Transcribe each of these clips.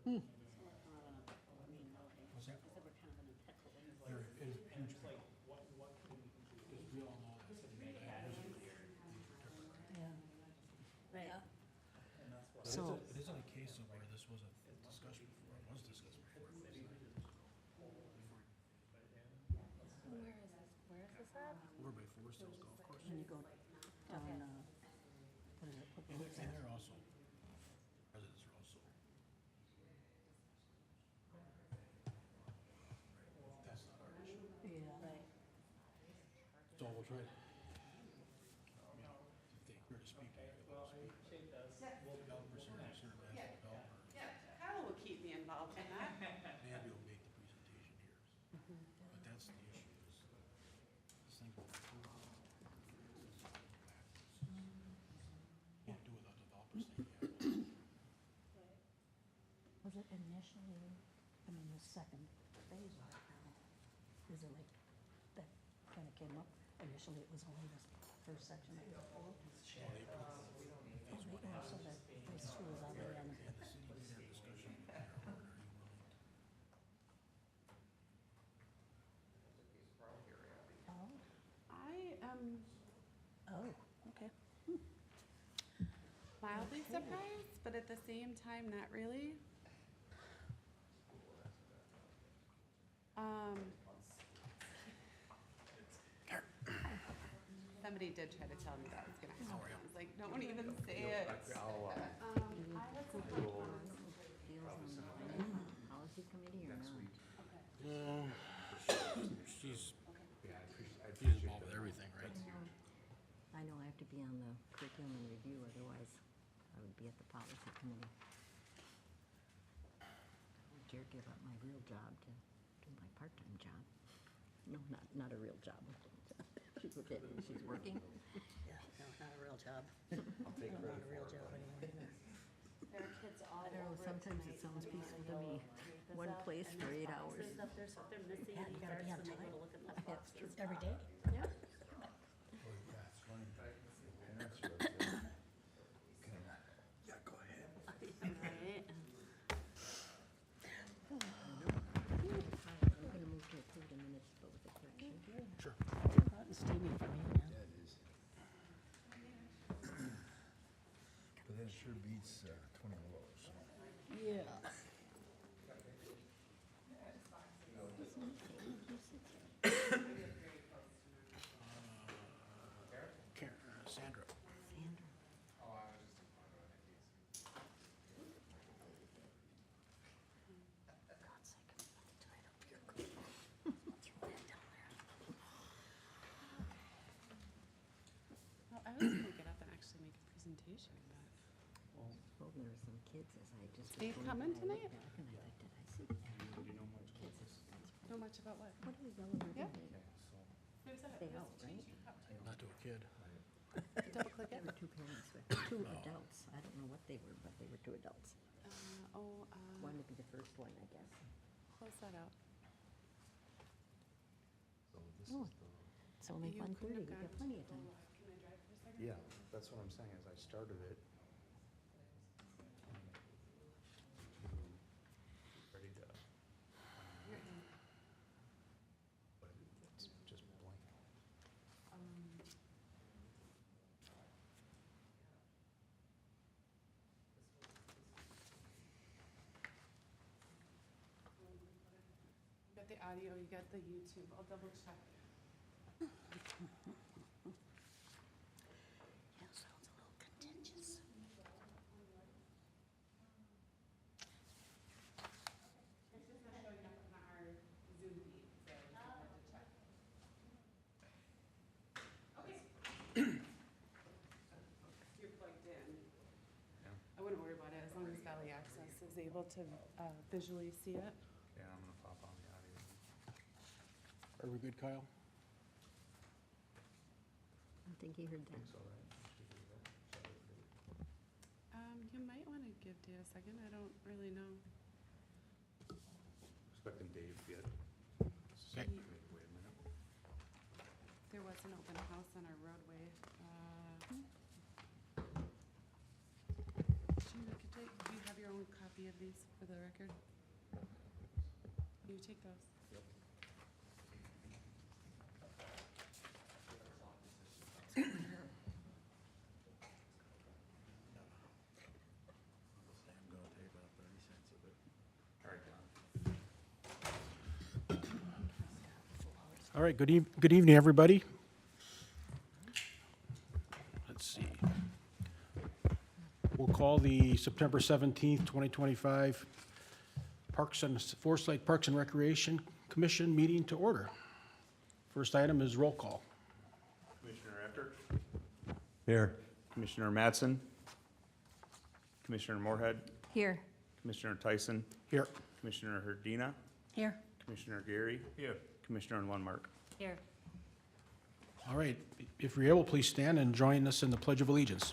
What's that? They're a huge pickle. Because we all know that Yeah. Right. So it isn't a case of where this wasn't discussed before. It was discussed before. Where is this at? We're by Forest Hills Golf Course. When you go down, what is it? What road is And that? they're also, residents are also. That's not our issue. Yeah. Right. So we'll try to. If they were to speak, they will speak. Developers are concerned as developer. Kyle will keep me involved in that. Mandy will make the presentation here. But that's the issue is, this thing will can't do without developers saying, yeah. Was it initially, I mean, the second phase of it now, is it like, that kind of came up? Initially, it was only this first section that was pulled. So that phase two was already on. And the city did have discussion with their owner, are you willing to? Oh, I am oh, okay. mildly surprised, but at the same time, not really. Somebody did try to tell me that was gonna happen. I was like, don't even say it. I had some Policy committee or not? She's involved with everything, right? I know I have to be on the curriculum and review, otherwise I would be at the policy committee. I would dare give up my real job to do my part-time job. No, not a real job. She's okay, she's working. Yeah, no, not a real job. I'll take Not credit a real for job it. anymore either. There are kids all I don't know, over sometimes it sounds peaceful to me. One place for 8 hours. Yeah, you gotta be on time. That's true. Every day. Yeah. That's funny. Parents are up there. Yeah, go ahead. I'm gonna move to approve the minutes, but with a correction. Sure. Hot and steamy for me, man. Yeah, it is. But that sure beats 20 below, so. Yeah. Sandra. Sandra. God's sake, it's right up here. Throw that down there. Well, I was gonna get up and actually make a presentation, but Well, there were some kids as I just. They was going coming by, I looked tonight? back and I thought, did I see that? know much about what? What are the yellow ribbon Yeah. days? Who's that? Stay Who's out, right? changing cup too? Not to a kid. Double click There it. were two parents with, two adults. I don't know what they were, but they were two adults. One to be the first one, I guess. Close that out. So this Oh. is the. It's only You 1:30, couldn't we have got gone plenty of time. Can I drive for a second? Yeah, that's what I'm saying, is I started it. Ready to. But it's just blank. You got the audio, you got the YouTube. I'll double check. Yeah, sounds a little contentious. It's just not showing up on our Zoom feed, so I have to check. Okay. You're plugged in. Yeah. I wouldn't worry about it as long as Valley Access is able to visually see it. Yeah, I'm gonna pop on the audio. Are we good, Kyle? I think he heard I that. think so, right? Should do that. Shut it, do it. You might want to give Dave a second. I don't really know. Expecting Dave yet. Okay. Wait a minute. There was an open house on our roadway. Do you have your own copy copy of these for the record? You take those. All right, good evening, everybody. Let's see. We'll call the September 17th, 2025 Forest Lake Parks and Recreation Commission meeting to order. First item is roll call. Commissioner Eckert. Here. Commissioner Mattson. Commissioner Moorhead. Here. Commissioner Tyson. Here. Commissioner Herdina. Here. Commissioner Gary. Here. Commissioner Lundmark. Here. All right, if you're able, please stand and join us in the Pledge of Allegiance.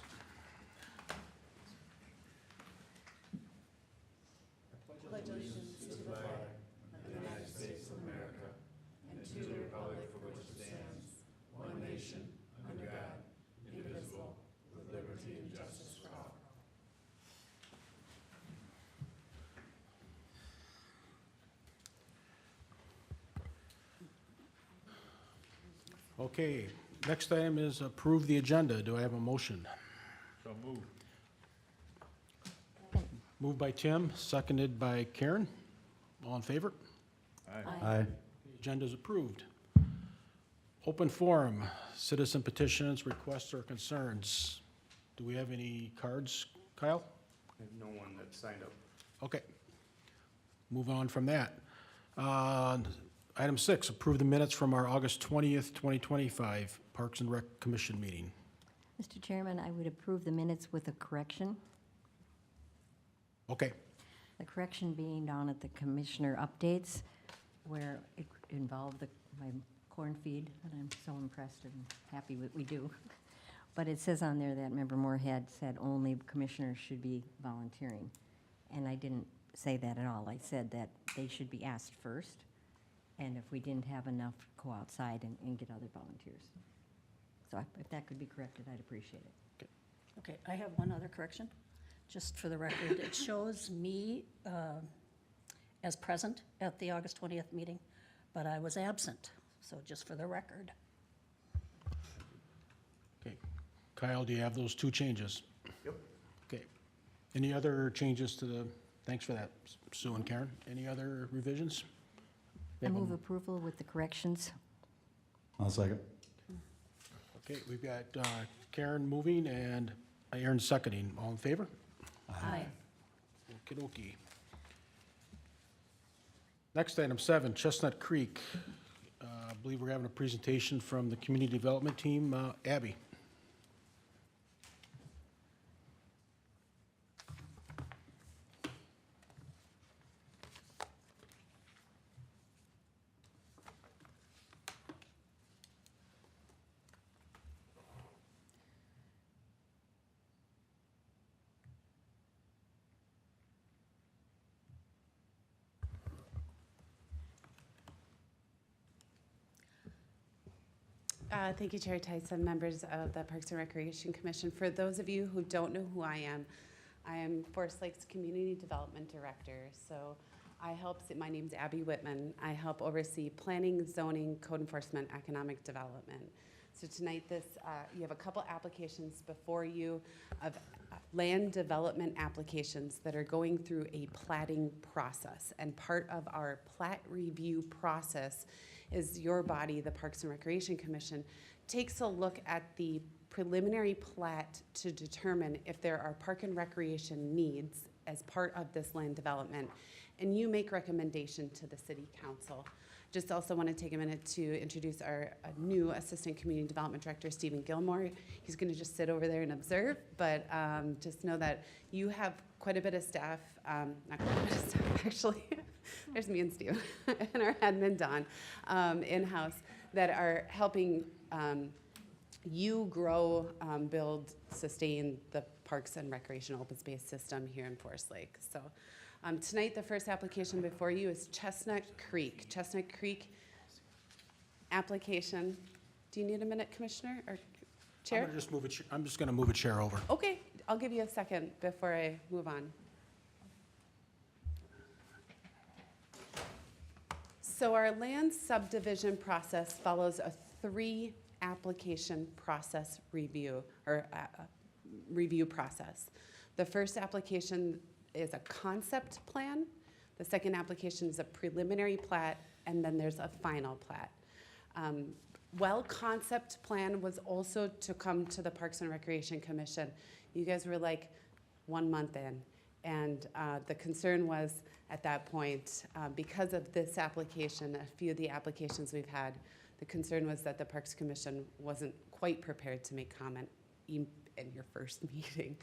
Okay, next item is approve the agenda. Do I have a motion? So moved. Moved by Tim, seconded by Karen. All in favor? Aye. Agenda is approved. Open forum, citizen petitions, requests, or concerns. Do we have any cards, Kyle? I have no one that signed up. Okay. Move on from that. Item 6, approve the minutes from our August 20th, 2025 Parks and Rec Commission meeting. Mr. Chairman, I would approve the minutes with a correction. Okay, The correction being down at the commissioner updates, where it involved my corn feed, and I'm so impressed and happy that we do. But it says on there that Member Moorhead said only commissioners should be volunteering. And I didn't say that at all. I said that they should be asked first, and if we didn't have enough, go outside and get other volunteers. So if that could be corrected, I'd appreciate it. Okay, I have one other correction, just for the record. It shows me as present at the August 20th meeting, but I was absent, so just for the record. okay. Kyle, do you have those two changes? Yep. Okay. Any other changes to the, thanks for that, Sue and Karen. Any other revisions? I move approval with the corrections. I'll second. Okay, we've got Karen moving and Aaron seconding. All in favor? Aye. Okey-dokey. Next, item 7, Chestnut Creek. I believe we're having a presentation from the Community Development Team. Abby. Thank you, Chair Tyson, members of the Parks and Recreation Commission. For those of you who don't know who I am Forest Lake's Community Development Director. So my name's Abby Whitman. I help oversee planning, zoning, code enforcement, economic development. So tonight you have a couple applications before you of land development applications that are going through a platting process. And part of our plat review process is your body, the Parks and Recreation Commission, takes a look at the preliminary plat to determine if there are park and recreation needs as part of this land development, and you make recommendation to the City Council. Just also want to take a minute to introduce our new Assistant Community Development Director, Stephen Gilmore. He's going to just sit over there and observe, but just know that you have quite a bit of staff, not quite a bit of staff actually, there's me and Steve and our admin Don in-house that are helping you grow, build, sustain the Parks and Recreation open space system here in Forest Lake. So tonight, the first application before you is Chestnut Creek. Chestnut Creek application. Do you need a minute, Commissioner or Chair? I'm just going to move a chair over. Okay, I'll give you a second before I move on. So our land subdivision process follows a 3-application process review, or review process. The first application is a concept plan, the second application is a preliminary plat, and then there's a final plat. Concept plan was also to come to the Parks and Recreation Commission. You guys were like 1 month in, and the concern was at that point, because of this application, a few of the applications we've had, the concern was that the Parks Commission wasn't quite prepared to make comment in your first meeting.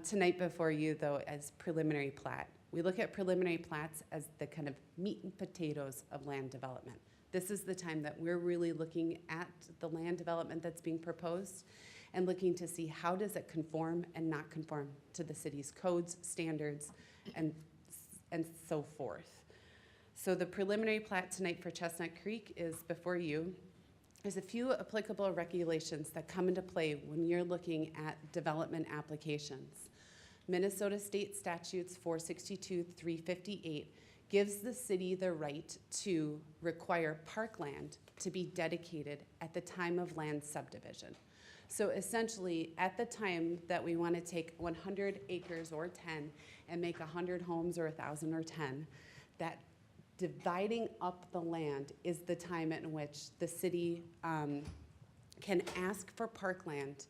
Tonight before you, though, as preliminary plat. We look at preliminary plats as the kind of meat and potatoes of land development. This is the time that we're really looking at the land development that's being proposed and looking to see how does it conform and not conform to the city's codes, standards, and so forth. So the preliminary plat tonight for Chestnut Creek is before you. There's a few applicable regulations that come into play when you're looking at development applications. Minnesota State Statutes 462-358 gives the city the right to require parkland to be dedicated at the time of land subdivision. So essentially, at the time that we want to take 100 acres or 10 and make 100 homes or 1,000 or 10, that dividing up the land is the time in which the city can ask for parkland.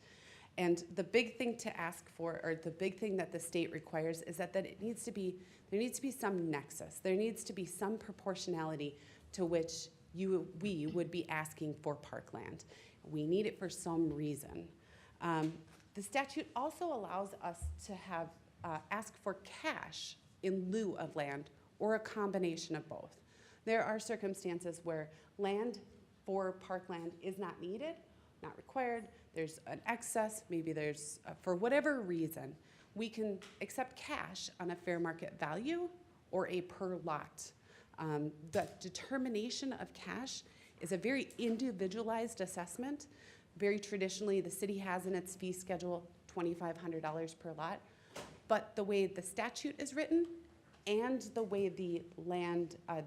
And the big thing to ask for, or the big thing that the state requires, is that there needs to be some nexus. There needs to be some proportionality to which we would be asking for parkland. We need it for some reason. The statute also allows us to have ask for cash in lieu of land, or a combination of both. There are circumstances where land for parkland is not needed, not required. There's an excess, maybe there's, for whatever reason, we can accept cash on a fair market value or a per lot. The determination of cash is a very individualized assessment. Very traditionally, the city has in its fee schedule $2,500 per lot. But the way the statute is written and the way the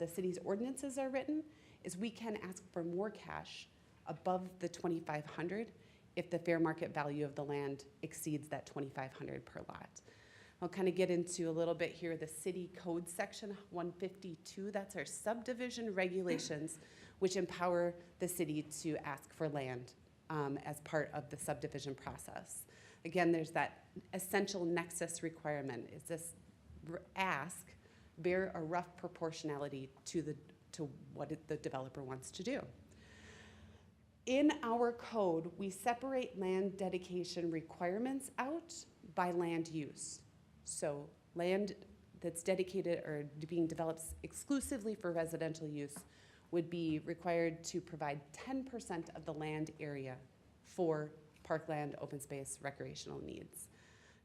city's ordinances are written is we can ask for more cash above the $2,500 if the fair market value of the land exceeds that $2,500 per lot. I'll kind of get into a little bit here the city code section 152. That's our subdivision regulations, which empower the city to ask for land as part of the subdivision process. Again, there's that essential nexus requirement. Is this ask bear a rough proportionality to what the developer wants to do? In our code, we separate land dedication requirements out by land use. So land that's dedicated or being developed exclusively for residential use would be required to provide 10% of the land area for parkland, open space, recreational needs.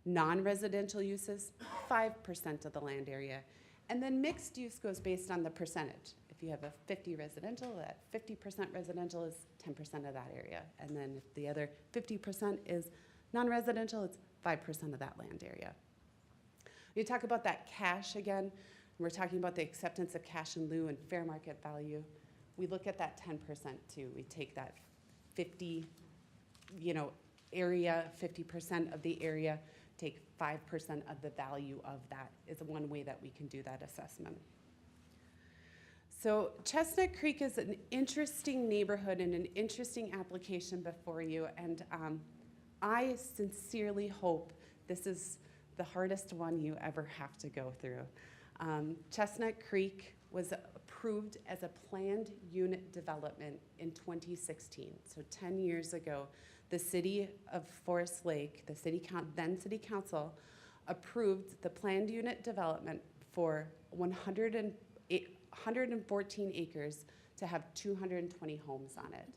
Non-residential uses, 5% of the land area. And then mixed use goes based on the percentage. If you have a 50 residential, that 50% residential is 10% of that area. And then if the other 50% is non-residential, it's 5% of that land area. You talk about that cash again, we're talking about the acceptance of cash in lieu and fair market value. We look at that 10% too. We take that 50, area, 50% of the area, take 5% of the value of that is one way that we can do that assessment. So Chestnut Creek is an interesting neighborhood and an interesting application before you, and I sincerely hope this is the hardest one you ever have to go through. Chestnut Creek was approved as a planned unit development in 2016, so 10 years ago. The city of Forest Lake, then city council, approved the planned unit development for 114 acres to have 220 homes on it.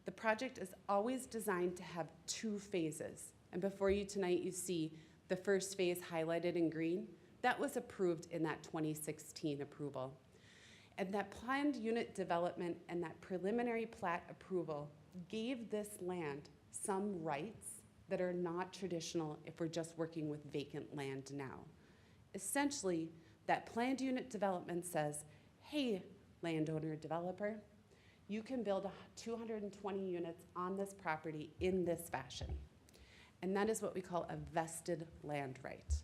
The project is always designed to have 2 phases. And before you tonight, you see the first phase highlighted in green. That was approved in that 2016 approval. And that planned unit development and that preliminary plat approval gave this land some rights that are not traditional if we're just working with vacant land now. Essentially, that planned unit development says, hey, landowner developer, you can build 220 units on this property in this fashion. And that is what we call a vested land right.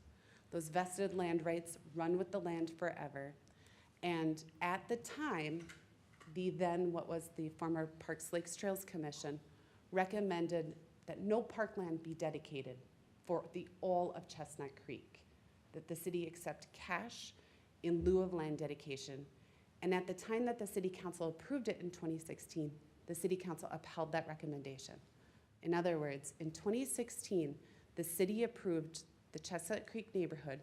Those vested land rights run with the land forever. And at the time, what was the former Parks Lakes Trails Commission recommended that no parkland be dedicated for all of Chestnut Creek, that the city accept cash in lieu of land dedication. And at the time that the city council approved it in 2016, the city council upheld that recommendation. In other words, in 2016, the city approved the Chestnut Creek neighborhood,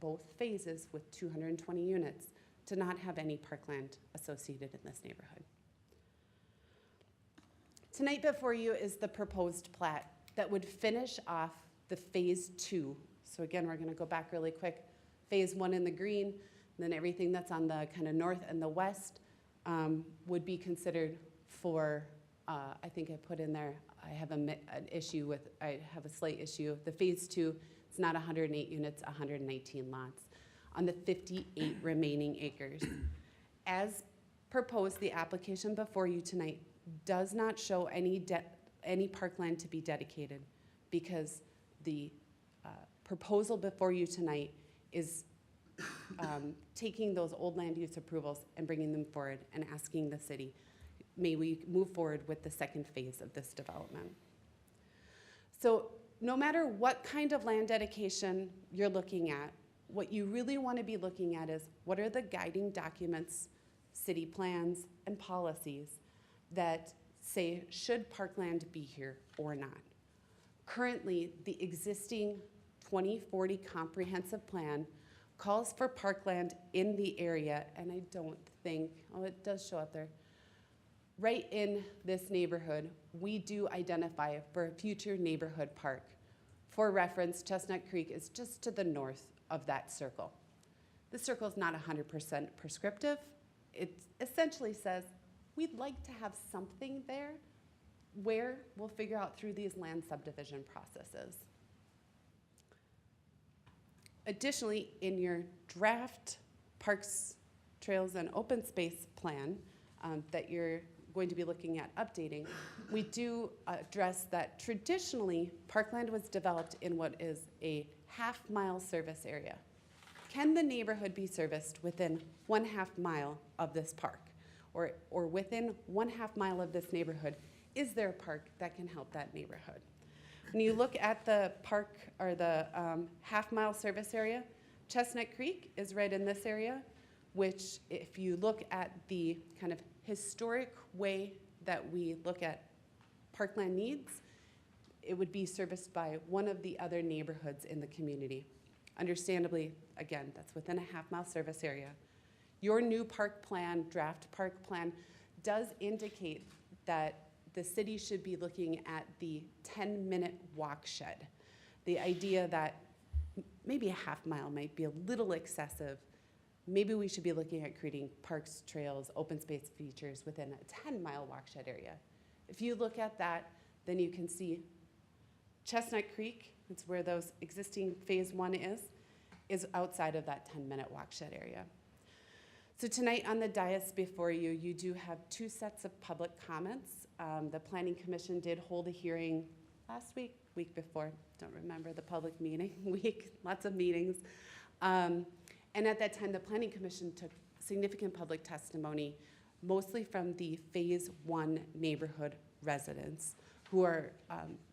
both phases with 220 units, to not have any parkland associated in this neighborhood. Tonight before you is the proposed plat that would finish off the phase 2. So again, we're gonna go back really quick. Phase 1 in the green, and then everything that's on the kind of north and the west would be considered for, I think I put in there, I have I have a slight issue. The phase 2, it's not 108 units, 119 lots on the 58 remaining acres. As proposed, the application before you tonight does not show any parkland to be dedicated because the proposal before you tonight is taking those old land use approvals and bringing them forward and asking the city, may we move forward with the second phase of this development. So no matter what kind of land dedication you're looking at, what you really want to be looking at is what are the guiding documents, city plans, and policies that say should parkland be here or not. Currently, the existing 2040 comprehensive plan calls for parkland in the area, and I don't think, oh, it does show up there. Right in this neighborhood, we do identify for a future neighborhood park. For reference, Chestnut Creek is just to the north of that circle. The circle is not 100% prescriptive. It essentially says, we'd like to have something there where we'll figure out through these land subdivision processes. Additionally, in your draft Parks, Trails, and Open Space plan that you're going to be looking at updating, we do address that traditionally parkland was developed in what is a half-mile service area. Can the neighborhood be serviced within 1/2 mile of this park? Or within 1/2 mile of this neighborhood, is there a park that can help that neighborhood? When you look at the park or the half-mile service area, Chestnut Creek is right in this area, which if you look at the kind of historic way that we look at parkland needs, it would be serviced by one of the other neighborhoods in the community. Understandably, again, that's within a half-mile service area. Your new park plan, draft park plan, does indicate that the city should be looking at the 10-minute walk shed. The idea that maybe a half mile might be a little excessive. Maybe we should be looking at creating parks, trails, open space features within a 10-mile walk shed area. If you look at that, then you can see Chestnut Creek, it's where those existing phase 1 is outside of that 10-minute walk shed area. So tonight on the dais before you, you do have 2 sets of public comments. The Planning Commission did hold a hearing last week, week before, don't remember the public meeting, week, lots of meetings. And at that time, the Planning Commission took significant public testimony, mostly from the phase 1 neighborhood residents who are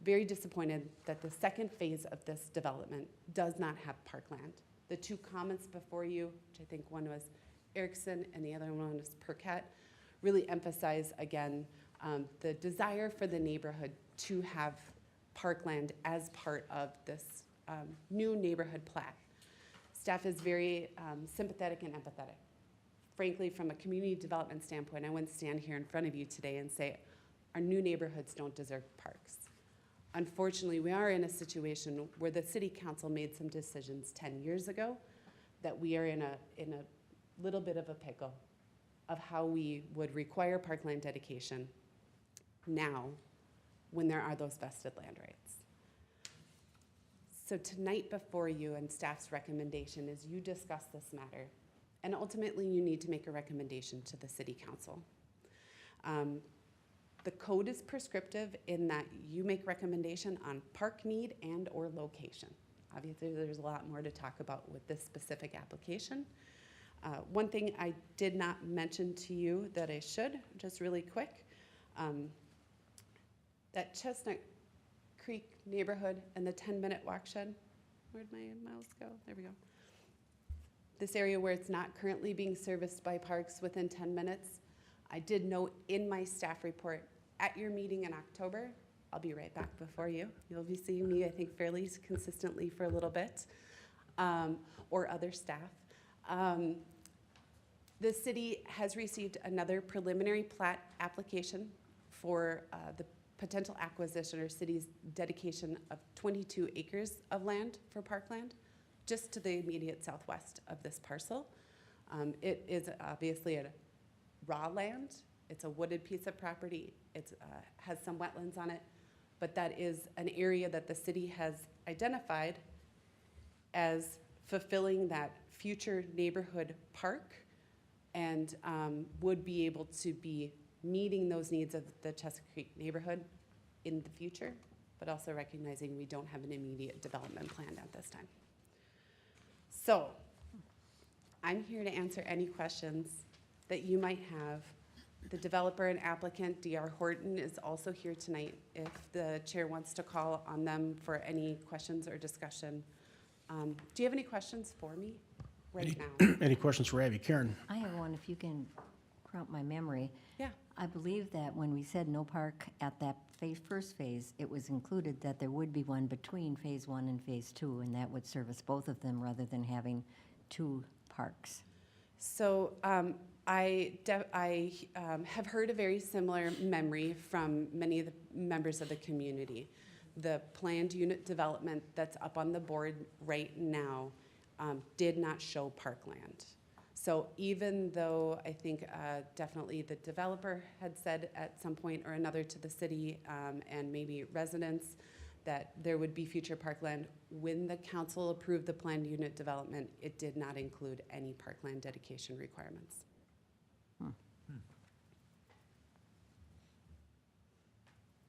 very disappointed that the second phase of this development does not have parkland. The 2 comments before you, which I think one was Erickson and the other one was Percat, really emphasize again the desire for the neighborhood to have parkland as part of this new neighborhood plat. Staff is very sympathetic and empathetic. Frankly, from a community development standpoint, I wouldn't stand here in front of you today and say, our new neighborhoods don't deserve parks. Unfortunately, we are in a situation where the city council made some decisions 10 years ago that we are in a little bit of a pickle of how we would require parkland dedication now when there are those vested land rights. So tonight before you and staff's recommendation is you discuss this matter And ultimately, you need to make a recommendation to the city council. The code is prescriptive in that you make recommendation on park need and/or location. Obviously, there's a lot more to talk about with this specific application. One thing I did not mention to you that I should, just really quick, that Chestnut Creek neighborhood and the 10-minute walk shed, where'd my mouse go? There we go. This area where it's not currently being serviced by Parks within 10 minutes, I did note in my staff report at your meeting in October, I'll be right back before you. You'll be seeing me, I think, fairly consistently for a little bit, or other staff. The city has received another preliminary plat application for the potential acquisition or city's dedication of 22 acres of land for parkland, just to the immediate southwest of this parcel. It is obviously a raw land. It's a wooded piece of property. It has some wetlands on it, but that is an area that the city has identified as fulfilling that future neighborhood park and would be able to be meeting those needs of the Chestnut Creek neighborhood in the future, but also recognizing we don't have an immediate development plan at this time. So I'm here to answer any questions that you might have. The developer and applicant, D.R. Horton, is also here tonight if the chair wants to call on them for any questions or discussion. Do you have any questions for me right now? Any questions for Abby? Karen? I have one, if you can prompt my memory. Yeah. I believe that when we said no park at that first phase, it was included that there would be one between Phase 1 and Phase 2, and that would service both of them rather than having two parks. So I have heard a very similar memory from many of the members of the community. The planned unit development that's up on the board right now did not show parkland. So even though I think definitely the developer had said at some point or another to the city and maybe residents that there would be future parkland, when the council approved the planned unit development, it did not include any parkland dedication requirements.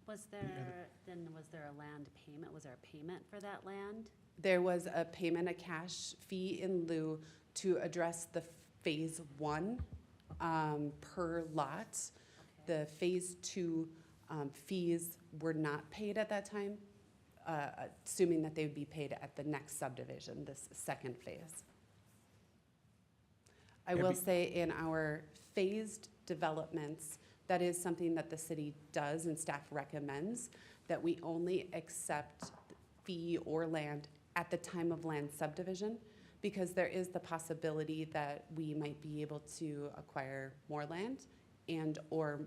Was there a land payment? Was there a payment for that land? There was a payment, a cash fee in lieu to address the Phase 1 per lot. The Phase 2 fees were not paid at that time, assuming that they would be paid at the next subdivision, this second phase. I will say in our phased developments, that is something that the city does and staff recommends, that we only accept fee or land at the time of land subdivision, because there is the possibility that we might be able to acquire more land and or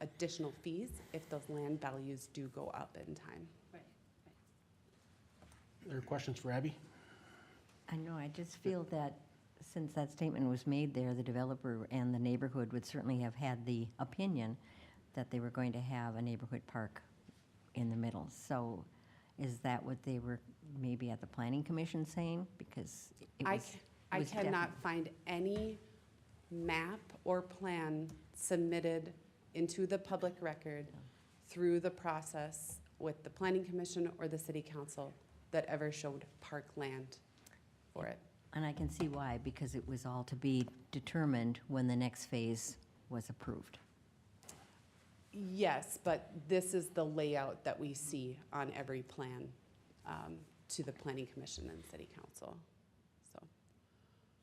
additional fees if those land values do go up in time. Right. There are questions for Abby? I know, I just feel that since that statement was made there, the developer and the neighborhood would certainly have had the opinion that they were going to have a neighborhood park in the middle. So is that what they were maybe at the planning commission saying? Because it was, I was cannot definite. find any map or plan submitted into the public record through the process with the planning commission or the city council that ever showed park land for it. And I can see why, because it was all to be determined when the next phase was approved. Yes, but this is the layout that we see on every plan to the planning commission and city council, so.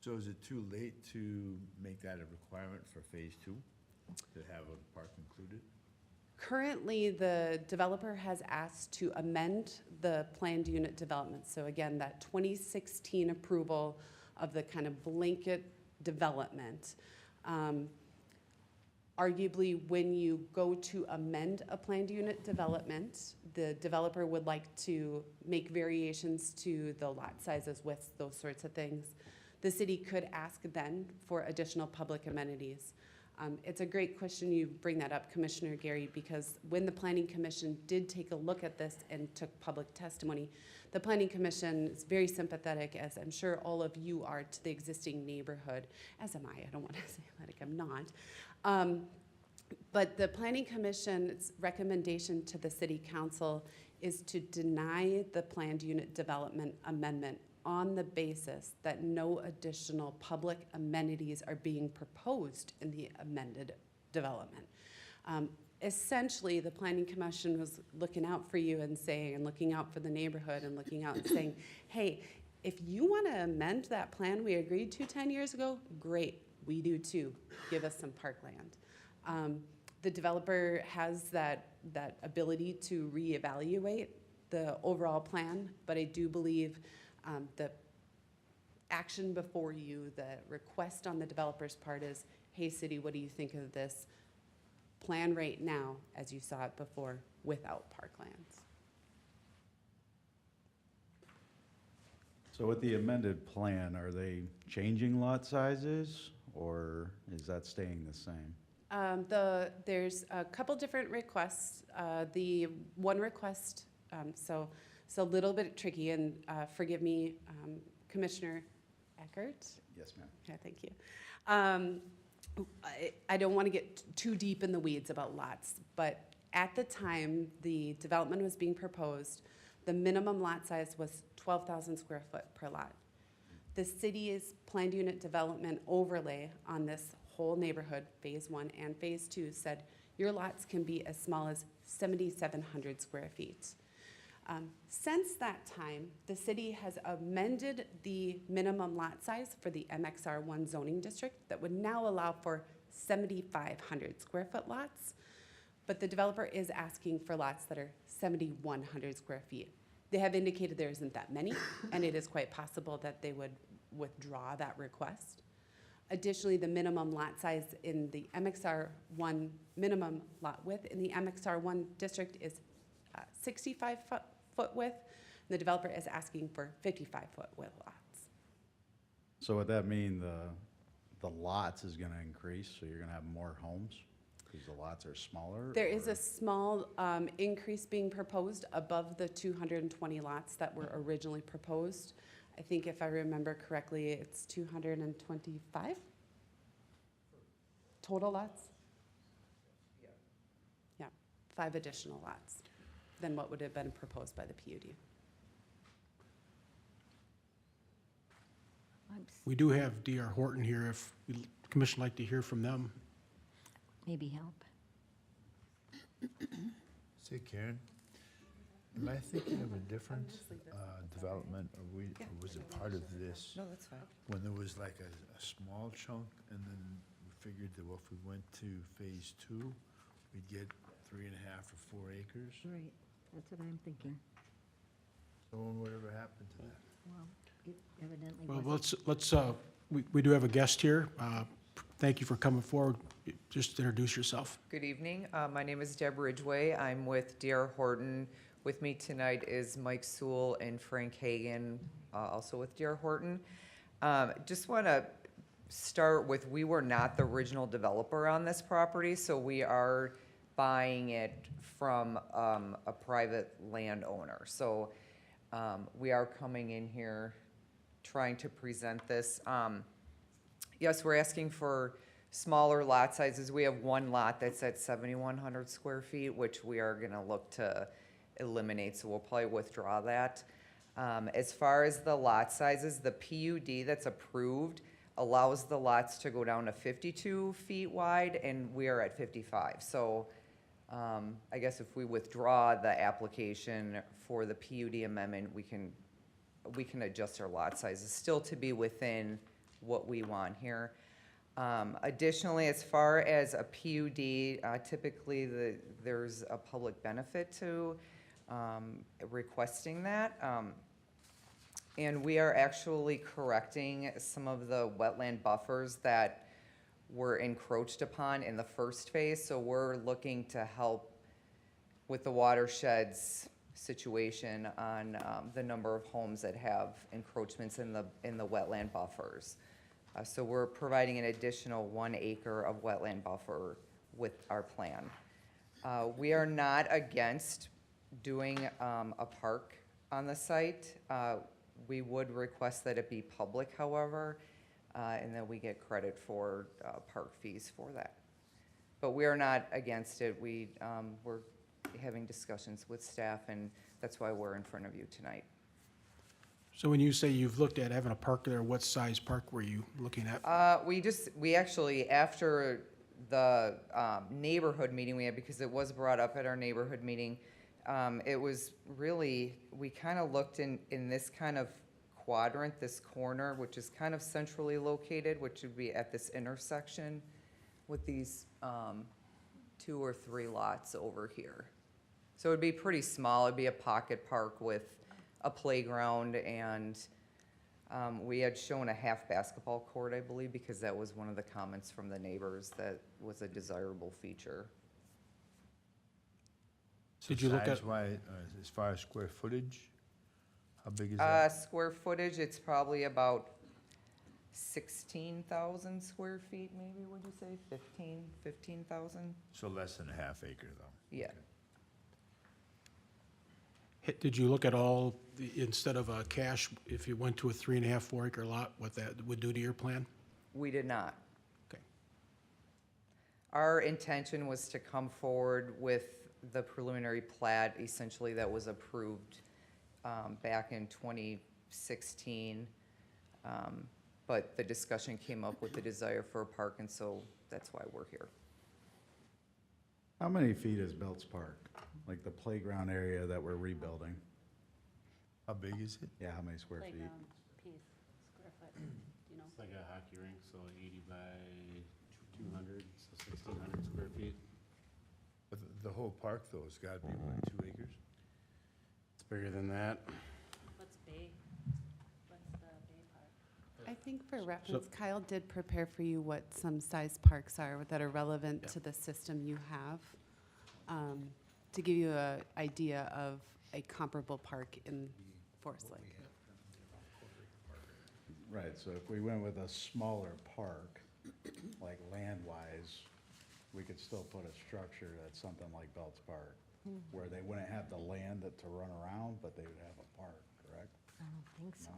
So is it too late to make that a requirement for Phase 2, to have a park included? Currently, the developer has asked to amend the planned unit development. So again, that 2016 approval of the kind of blanket development. Arguably, when you go to amend a planned unit development, the developer would like to make variations to the lot sizes, widths, those sorts of things. The city could ask then for additional public amenities. It's a great question you bring that up, Commissioner Gary, because when the Planning Commission did take a look at this and took public testimony, the Planning Commission is very sympathetic, as I'm sure all of you are, to the existing neighborhood, as am I. I don't want to say like I'm not. But the Planning Commission's recommendation to the City Council is to deny the planned unit development amendment on the basis that no additional public amenities are being proposed in the amended development. Essentially, the Planning Commission was looking out for you and saying, and looking out for the neighborhood and looking out and saying, hey, if you want to amend that plan we agreed to 10 years ago, great, we do too. Give us some parkland. The developer has that ability to reevaluate the overall plan, but I do believe the action before you, the request on the developer's part is, hey, city, what do you think of this plan right now, as you saw it before, without parklands? So with the amended plan, are they changing lot sizes, or is that staying the same? There's a couple different requests. The one request, so it's a little bit tricky, and forgive me, Commissioner Eckert. Yes, ma'am. Yeah, thank you. I don't want to get too deep in the weeds about lots, but at the time the development was being proposed, the minimum lot size was 12,000 square foot per lot. The city's planned unit development overlay on this whole neighborhood, phase 1 and phase 2, said your lots can be as small as 7,700 square feet. Since that time, the city has amended the minimum lot size for the MXR1 zoning district that would now allow for 7,500 square foot lots, but the developer is asking for lots that are 7,100 square feet. They have indicated there isn't that many, and it is quite possible that they would withdraw that request. Additionally, the minimum lot size in the MXR1, minimum lot width in the MXR1 district is 65-foot width. And the developer is asking for 55-foot width lots. So would that mean the lots is gonna increase, so you're gonna have more homes? Because the lots are smaller? There is or- a small increase being proposed above the 220 lots that were originally proposed. I think if I remember correctly, it's 225 total lots? Yeah, 5 additional lots than what would have been proposed by the PUD. We do have D.R. Horton here, if the commission like to hear from them. Maybe help. Say, Karen, am I thinking of a different development, or was it part of this? No, that's fine. When there was like a small chunk, and then we figured that if we went to phase 2, we'd get 3.5 or 4 acres? Right, that's what I'm thinking. So whatever happened to that? Well, it evidently Well, wasn't. we do have a guest here. Thank you for coming forward. Just introduce yourself. Good evening. My name is Deb Ridgway. I'm with D.R. Horton. With me tonight is Mike Sewell and Frank Hagan, also with D.R. Horton. Just want to start with, we were not the original developer on this property, so we are buying it from a private landowner. So we are coming in here trying to present this. Yes, we're asking for smaller lot sizes. We have one lot that's at 7,100 square feet, which we are gonna look to eliminate, so we'll probably withdraw that. As far as the lot sizes, the PUD that's approved allows the lots to go down to 52 feet wide, and we are at 55. So I guess if we withdraw the application for the PUD amendment, we can adjust our lot sizes, still to be within what we want here. Additionally, as far as a PUD, typically there's a public benefit to requesting that. And we are actually correcting some of the wetland buffers that were encroached upon in the first phase. So we're looking to help with the watersheds situation on the number of homes that have encroachments in the wetland buffers. So we're providing an additional 1 acre of wetland buffer with our plan. We are not against doing a park on the site. We would request that it be public, however, and that we get credit for park fees for that. But we are not against it. We're having discussions with staff, and that's why we're in front of you tonight. So when you say you've looked at having a park there, what size park were you looking at? We actually, after the neighborhood meeting we had, because it was brought up at our neighborhood meeting, it was really, we kind of looked in this kind of quadrant, this corner, which is kind of centrally located, which would be at this intersection with these 2 or 3 lots over here. So it'd be pretty small. It'd be a pocket park with a playground, and we had shown a half basketball court, I believe, because that was one of the comments from the neighbors that was a desirable feature. Did you look at, Size-wise, as far as square footage, how big is that? Square footage, it's probably about 16,000 square feet, maybe, would you say? 15,000? So less than a half acre, though. Yeah. did you look at all, instead of a cash, if you went to a 3.5, 4 acre lot, what that would do to your plan? We did not. Okay. Our intention was to come forward with the preliminary plat, essentially, that was approved back in 2016. But the discussion came up with the desire for a park, and so that's why we're here. How many feet is Belts Park? Like the playground area that we're rebuilding? How big is it? Yeah, how many square feet? Playground piece, square foot, do you know? It's like a hockey rink, so 80 by 200, so 1,600 square feet. But the whole park, though, has got to be, what, 2 acres? It's bigger than that. What's Bay? What's the Bay Park? I think for reference, Kyle did prepare for you what some size parks are that are relevant to the system you have, to give you an idea of a comparable park in Forest Lake. Right, so if we went with a smaller park, like land-wise, we could still put a structure that's something like Belts Park, where they wouldn't have the land to run around, but they would have a park, correct? I don't think so. No?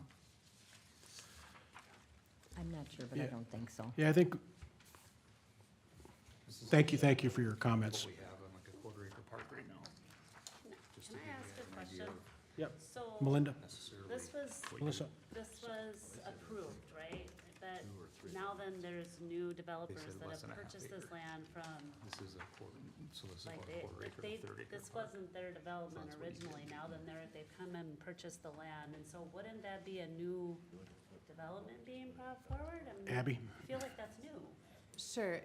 I'm not sure, but I Yeah. don't think so. Yeah, I think, thank you for your comments. We have on like a quarter acre park right now. Just to Can I give ask you a an idea question? of Yep, So, Melinda, necessarily this was, Melissa, this was approved, right? But now then there's new developers said that less have than a half purchased this acre. land from, This is a quarter, so this is like, about a they, quarter if acre, they, to 3rd acre this park. wasn't their development That's what he's originally, now then they've come and purchased the land, and so wouldn't that be a new development being brought forward? I mean, Abby? I feel like that's new. Sure.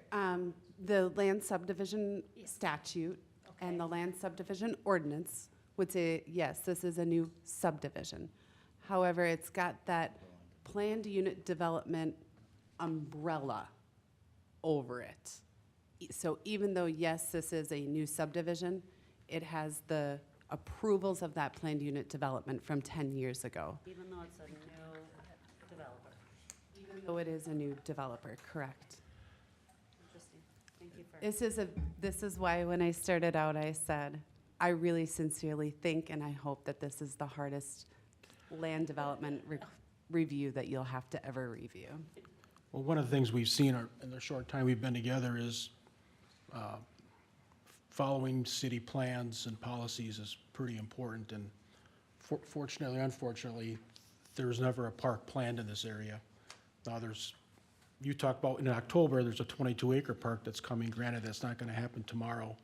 The land subdivision statute and Okay. the land subdivision ordinance would say, yes, this is a new subdivision. However, it's got that planned unit development umbrella over it. So even though, yes, this is a new subdivision, it has the approvals of that planned unit development from 10 years ago. Even though it's a new developer. Even though it is a new developer, correct. Interesting. Thank you for. This is why when I started out, I said, I really sincerely think and I hope that this is the hardest land development review that you'll have to ever review. well, one of the things we've seen in the short time we've been together is following city plans and policies is pretty important, and fortunately, unfortunately, there's never a park planned in this area. Now, you talked about in October, there's a 22-acre park that's coming. Granted, that's not going to happen tomorrow.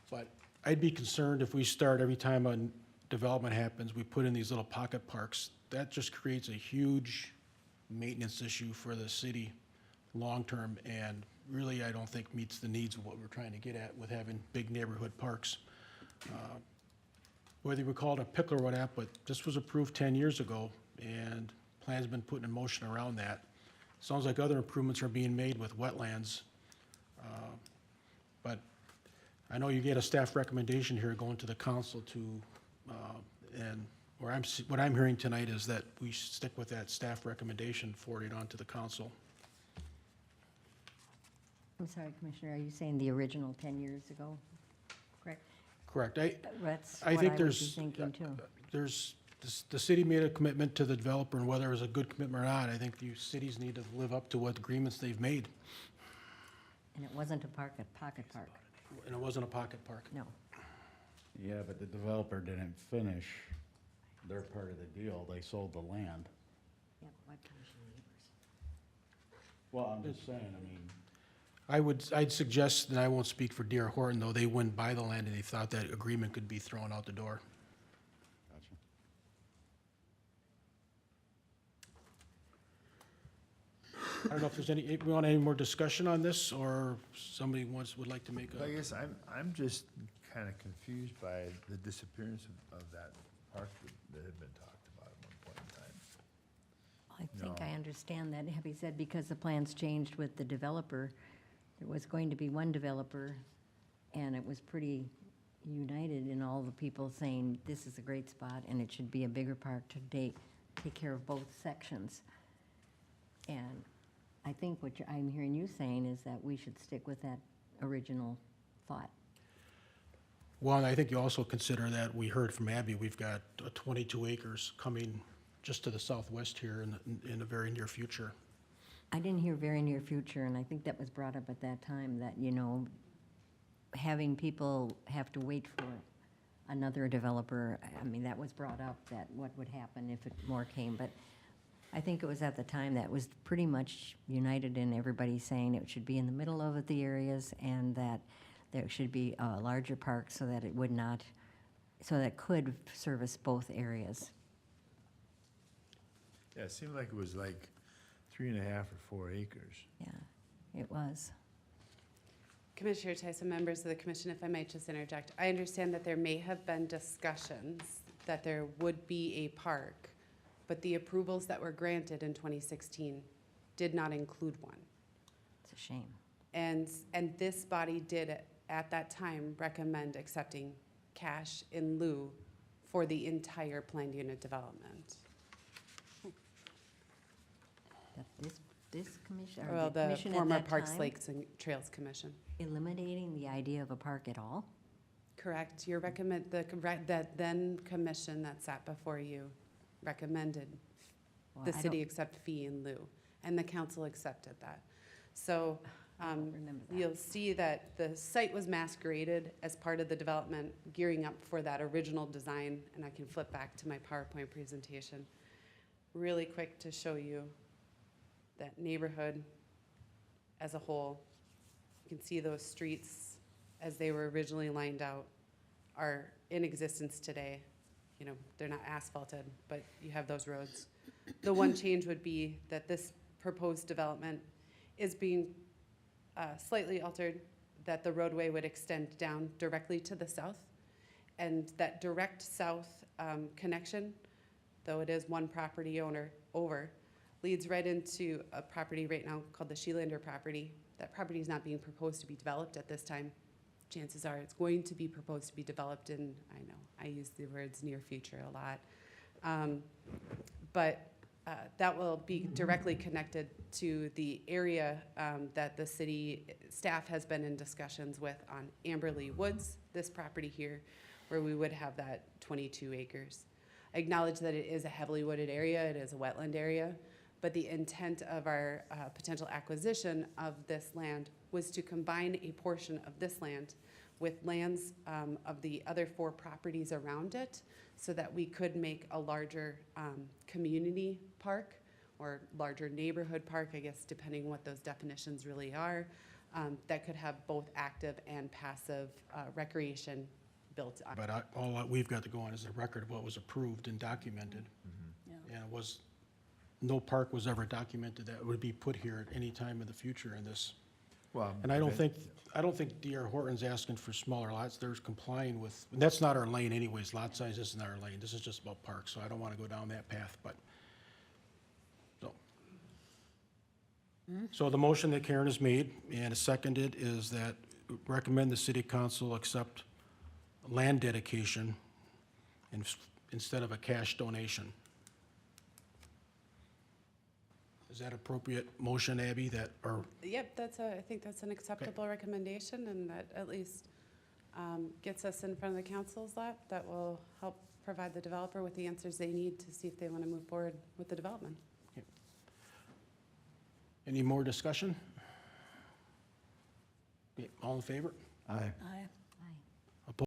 But I'd be concerned if we start, every time a development happens, we put in these little pocket parks. That just creates a huge maintenance issue for the city long-term, and really, I don't think meets the needs of what we're trying to get at with having big neighborhood parks. Whether you would call it a pickle or whatnot, but this was approved 10 years ago, and plans have been put in motion around that. Sounds like other improvements are being made with wetlands. But I know you get a staff recommendation here going to the council to, and what I'm hearing tonight is that we should stick with that staff recommendation, forward it on to the council. I'm sorry, Commissioner, are you saying the original 10 years ago? Correct? Correct. That's I what think I would be there's, thinking too. the city made a commitment to the developer, and whether it was a good commitment or not, I think the cities need to live up to what agreements they've made, And it wasn't a pocket park, and it wasn't a pocket park. no. Yeah, but the developer didn't finish their part of the deal. They sold the land. Yeah, what commission neighbors? Well, I'm just saying, I mean, I'd suggest, and I won't speak for D.R. Horton, though, they wouldn't buy the land and they thought that agreement could be thrown out the door. gotcha. I don't know if there's we want any more discussion on this, or somebody would like to make I a, guess I'm just kind of confused by the disappearance of that park that had been talked about at one point in time. I think No. I understand that, having said, because the plans changed with the developer, there was going to be one developer, and it was pretty united in all the people saying, this is a great spot, and it should be a bigger park to take care of both sections. And I think what I'm hearing you saying is that we should stick with that original thought. well, and I think you also consider that, we heard from Abby, we've got 22 acres coming just to the southwest here in the very near future. I didn't hear very near future, and I think that was brought up at that time, that, you know, having people have to wait for another developer, I mean, that was brought up, that what would happen if more came, but I think it was at the time that was pretty much united in everybody saying it should be in the middle of the areas, and that there should be a larger park so that it would not, so that it could service both areas. Yeah, it seemed like it was like 3.5 or 4 acres. Yeah, it was. Commissioner Tyson, members of the commission, if I might just interject, I understand that there may have been discussions that there would be a park, but the approvals that were granted in 2016 did not include one. It's a shame. And this body did, at that time, recommend accepting cash in lieu for the entire planned unit development. That this commission, Well, or the the commission at former that Parks, time, Lakes, and Trails Commission. eliminating the idea of a park at all? Correct. Your that then commission that sat before you recommended Well, the I city don't- accept fee in lieu, and the council accepted that. So, I don't remember that. you'll see that the site was masqueraded as part of the development, gearing up for that original design, and I can flip back to my PowerPoint presentation really quick to show you that neighborhood as a whole. You can see those streets as they were originally lined out are in existence today. You know, they're not asphalted, but you have those roads. The one change would be that this proposed development is being slightly altered, that the roadway would extend down directly to the south. And that direct south connection, though it is one property owner over, leads right into a property right now called the Sheelander property. That property is not being proposed to be developed at this time. Chances are it's going to be proposed to be developed in, I know, I use the words near future a lot. But that will be directly connected to the area that the city staff has been in discussions with on Amberley Woods, this property here, where we would have that 22 acres. I acknowledge that it is a heavily wooded area, it is a wetland area, but the intent of our potential acquisition of this land was to combine a portion of this land with lands of the other 4 properties around it, so that we could make a larger community park or larger neighborhood park, I guess, depending what those definitions really are, that could have both active and passive recreation built on. But all that we've got to go on is a record of what was approved and documented. Yeah. And no park was ever documented that would be put here at any time in the future in this. Well, And I don't think D.R. Horton's asking for smaller lots. They're complying with, and that's not our lane anyways. Lot size isn't our lane. This is just about parks, so I don't want to go down that path, but, so. So the motion that Karen has made and seconded is that recommend the city council accept land dedication and instead of a cash donation. Is that appropriate motion, Abby, that, or, Yep, I think that's an acceptable recommendation, and that at least gets us in front of the council's lap. That will help provide the developer with the answers they need to see if they want to move forward with the development. any more discussion? Okay, all in favor? Aye. Aye.